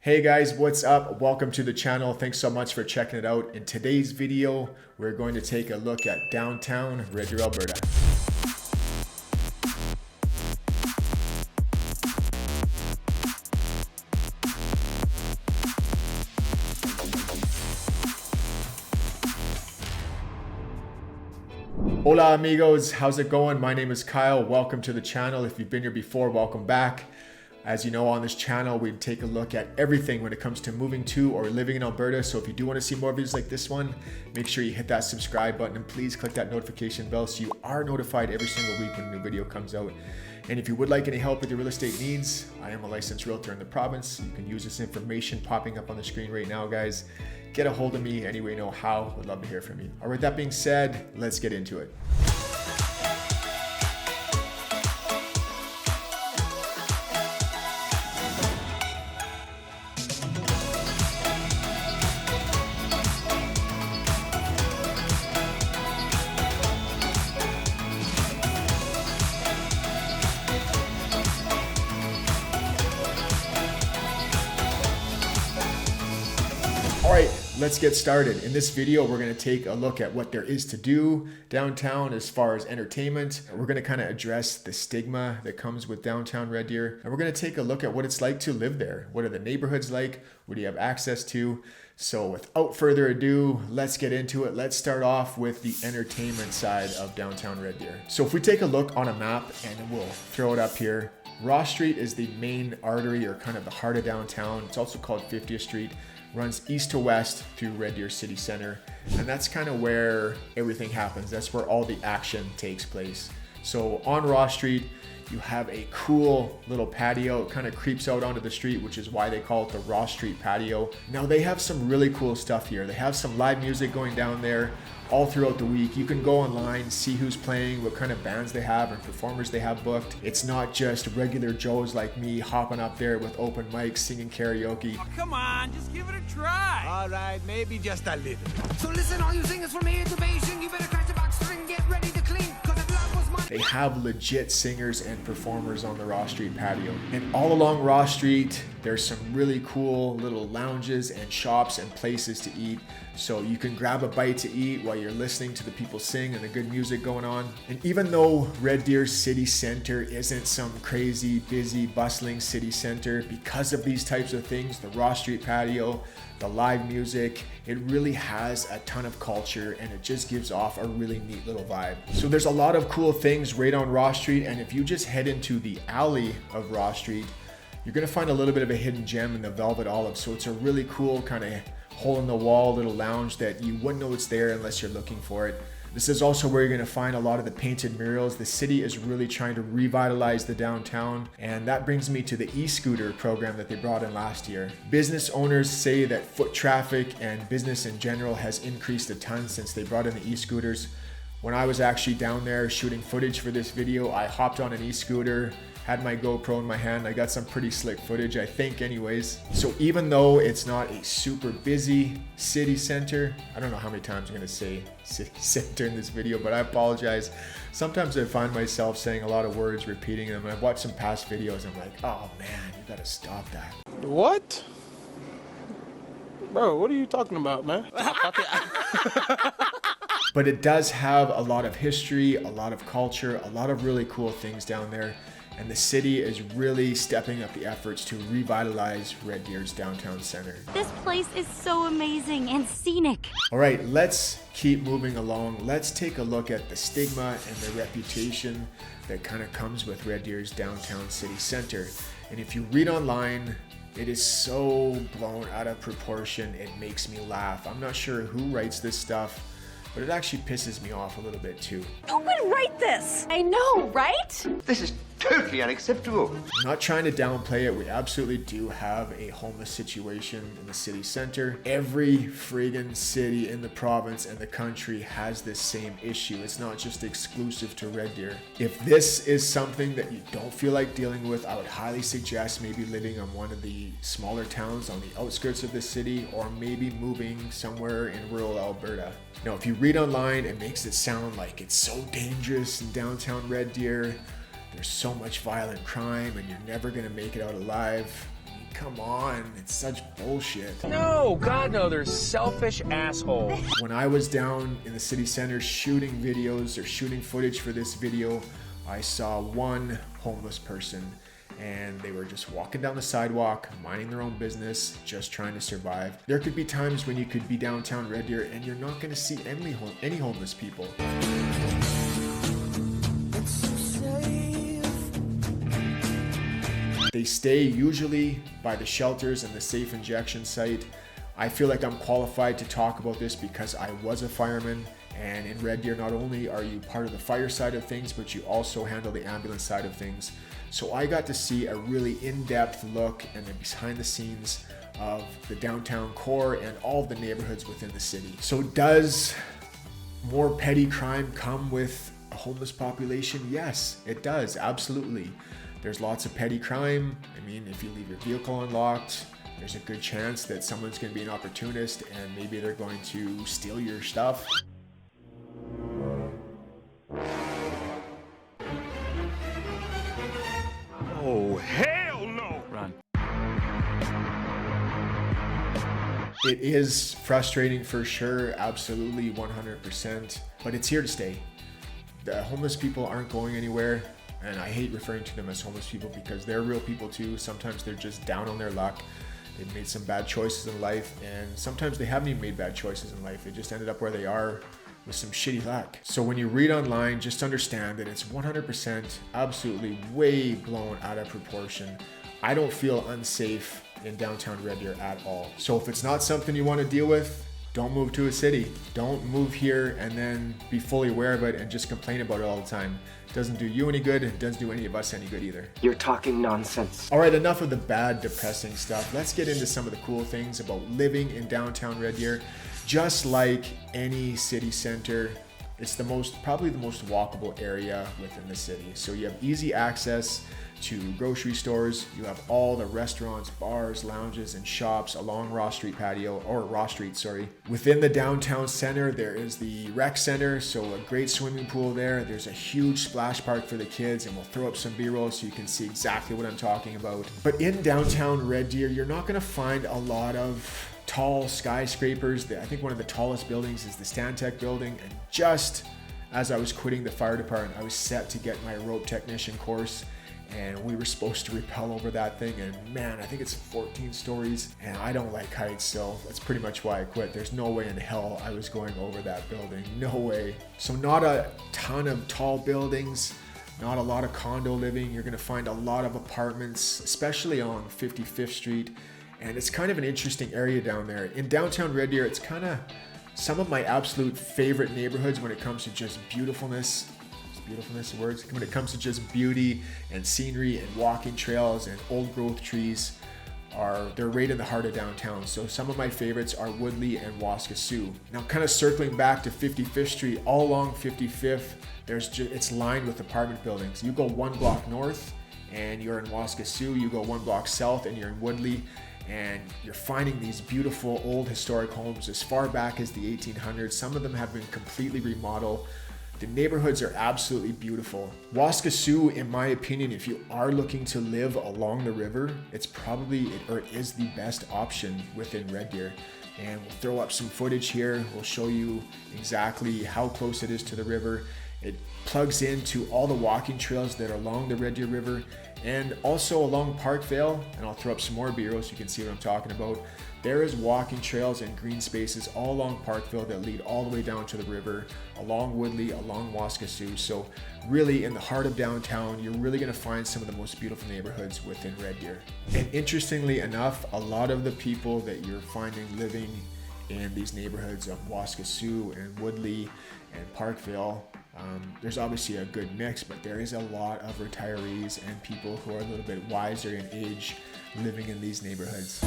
Hey guys, what's up? Welcome to the channel. Thanks so much for checking it out. In today's video, we're going to take a look at Downtown Red Deer Alberta. Hola amigos, how's it going? My name is Kyle. Welcome to the channel. If you've been here before, welcome back. As you know, on this channel, we take a look at everything when it comes to moving to or living in Alberta. So if you do want to see more videos like this one, make sure you hit that subscribe button and please click that notification bell so you are notified every single week when a new video comes out. And if you would like any help with your real estate needs, I am a licensed realtor in the province. You can use this information popping up on the screen right now, guys. Get a hold of me any way you know how. Would love to hear from you. All right, that being said, let's get into it. All right, let's get started. In this video, we're going to take a look at what there is to do downtown as far as entertainment. We're going to kind of address the stigma that comes with downtown Red Deer. And we're going to take a look at what it's like to live there. What are the neighborhoods like? What do you have access to? So without further ado, let's get into it. Let's start off with the entertainment side of downtown Red Deer. So if we take a look on a map, and we'll throw it up here, Ross Street is the main artery or kind of the heart of downtown. It's also called 50th Street. Runs east to west through Red Deer City Center. And that's kind of where everything happens. That's where all the action takes place. So on Ross Street, you have a cool little patio. It kind of creeps out onto the street, which is why they call it the Ross Street patio. Now they have some really cool stuff here. They have some live music going down there all throughout the week. You can go online, see who's playing, what kind of bands they have and performers they have booked. It's not just regular Joes like me hopping up there with open mics, singing karaoke. Oh, come on, just give it a try. All right, maybe just a little. So listen, all you singers from here to Beijing, you better catch the box string, get ready to clean, cause if love was mine. They have legit singers and performers on the Ross Street patio. And all along Ross Street, there's some really cool little lounges and shops and places to eat. So you can grab a bite to eat while you're listening to the people sing and the good music going on. And even though Red Deer City Center isn't some crazy, busy, bustling city center, because of these types of things, the Ross Street patio, the live music, it really has a ton of culture and it just gives off a really neat little vibe. So there's a lot of cool things right on Ross Street, and if you just head into the alley of Ross Street, you're gonna find a little bit of a hidden gem in the Velvet Olive. So it's a really cool kind of hole in the wall little lounge that you wouldn't know it's there unless you're looking for it. This is also where you're going to find a lot of the painted murals. The city is really trying to revitalize the downtown, and that brings me to the e-scooter program that they brought in last year. Business owners say that foot traffic and business in general has increased a ton since they brought in the e-scooters. When I was actually down there shooting footage for this video, I hopped on an e-scooter, had my GoPro in my hand. I got some pretty slick footage, I think anyways. So even though it's not a super busy city center, I don't know how many times I'm gonna say city center in this video, but I apologize. Sometimes I find myself saying a lot of words, repeating them. And I've watched some past videos, I'm like, oh man, you gotta stop that. What? Bro, what are you talking about, man? But it does have a lot of history, a lot of culture, a lot of really cool things down there. And the city is really stepping up the efforts to revitalize Red Deer's downtown center. This place is so amazing and scenic. All right, let's keep moving along. Let's take a look at the stigma and the reputation that kind of comes with Red Deer's downtown city center. And if you read online, it is so blown out of proportion, it makes me laugh. I'm not sure who writes this stuff, but it actually pisses me off a little bit too. Who would write this? I know, right? This is totally unacceptable. I'm not trying to downplay it. We absolutely do have a homeless situation in the city center. Every friggin' city in the province and the country has this same issue. It's not just exclusive to Red Deer. If this is something that you don't feel like dealing with, I would highly suggest maybe living on one of the smaller towns on the outskirts of the city, or maybe moving somewhere in rural Alberta. Now, if you read online, it makes it sound like it's so dangerous in downtown Red Deer. There's so much violent crime and you're never gonna make it out alive. come on, it's such bullshit. No, God, no, they're selfish assholes. When I was down in the city center shooting videos or shooting footage for this video, I saw one homeless person, and they were just walking down the sidewalk, minding their own business, just trying to survive. There could be times when you could be downtown Red Deer and you're not going to see any homeless people. They stay usually by the shelters and the safe injection site. I feel like I'm qualified to talk about this because I was a fireman, and in Red Deer, not only are you part of the fire side of things, but you also handle the ambulance side of things. So I got to see a really in-depth look and the behind the scenes of the downtown core and all of the neighborhoods within the city. So does more petty crime come with a homeless population? Yes, it does, absolutely. There's lots of petty crime. I mean, if you leave your vehicle unlocked, there's a good chance that someone's going to be an opportunist and maybe they're going to steal your stuff. Oh, hell no! Run. It is frustrating for sure, absolutely 100%, but it's here to stay. The homeless people aren't going anywhere. And I hate referring to them as homeless people because they're real people too. Sometimes they're just down on their luck. They've made some bad choices in life, and sometimes they haven't even made bad choices in life. They just ended up where they are with some shitty luck. So when you read online, just understand that it's 100% absolutely way blown out of proportion. I don't feel unsafe in downtown Red Deer at all. So if it's not something you want to deal with, don't move to a city. Don't move here and then be fully aware of it and just complain about it all the time. It doesn't do you any good. It doesn't do any of us any good either. You're talking nonsense. All right, enough of the bad, depressing stuff. Let's get into some of the cool things about living in downtown Red Deer. Just like any city center, it's probably the most walkable area within the city. So you have easy access to grocery stores. You have all the restaurants, bars, lounges, and shops along Ross Street Street. Within the downtown center, there is the rec center, so a great swimming pool there. There's a huge splash park for the kids, and we'll throw up some B-roll so you can see exactly what I'm talking about. But in downtown Red Deer, you're not gonna find a lot of tall skyscrapers. I think one of the tallest buildings is the Stantec building, and just as I was quitting the fire department, I was set to get my rope technician course, and we were supposed to rappel over that thing, and man, I think it's 14 stories, and I don't like heights, so that's pretty much why I quit. There's no way in hell I was going over that building, no way. So not a ton of tall buildings, not a lot of condo living. You're gonna find a lot of apartments, especially on 55th Street, and it's kind of an interesting area down there. In downtown Red Deer, it's kind of some of my absolute favorite neighborhoods when it comes to just beautifulness of words, when it comes to just beauty and scenery and walking trails and old growth trees. They're right in the heart of downtown. So some of my favorites are Woodley and Waskesiu. Now kind of circling back to 55th Street, all along 55th, it's lined with apartment buildings. You go one block north and you're in Waskesiu, you go one block south and you're in Woodley, and you're finding these beautiful old historic homes as far back as the 1800s. Some of them have been completely remodeled. The neighborhoods are absolutely beautiful. Waskesiu, in my opinion, if you are looking to live along the river, it is the best option within Red Deer. And we'll throw up some footage here. We'll show you exactly how close it is to the river. It plugs into all the walking trails that are along the Red Deer River and also along Parkvale. And I'll throw up some more B-roll so you can see what I'm talking about. There is walking trails and green spaces all along Parkville that lead all the way down to the river, along Woodley, along Waskesiu. So really in the heart of downtown, you're really gonna find some of the most beautiful neighborhoods within Red Deer. And interestingly enough, a lot of the people that you're finding living in these neighborhoods of Waskesiu and Woodley and Parkville, there's obviously a good mix, but there is a lot of retirees and people who are a little bit wiser in age living in these neighborhoods.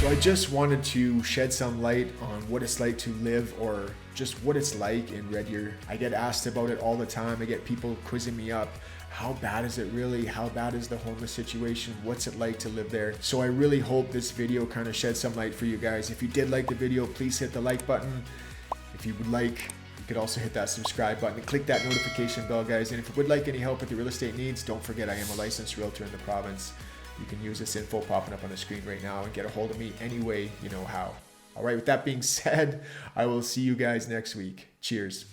I just wanted to shed some light on what it's like to live, or just what it's like in Red Deer. I get asked about it all the time. I get people quizzing me up how bad is it really? How bad is the homeless situation? What's it like to live there? So I really hope this video kind of shed some light for you guys. If you did like the video, please hit the like button. If you would like, you could also hit that subscribe button and click that notification bell, guys. And if you would like any help with your real estate needs, don't forget I am a licensed realtor in the province. You can use this info popping up on the screen right now and get a hold of me any way you know how. All right, with that being said, I will see you guys next week. Cheers.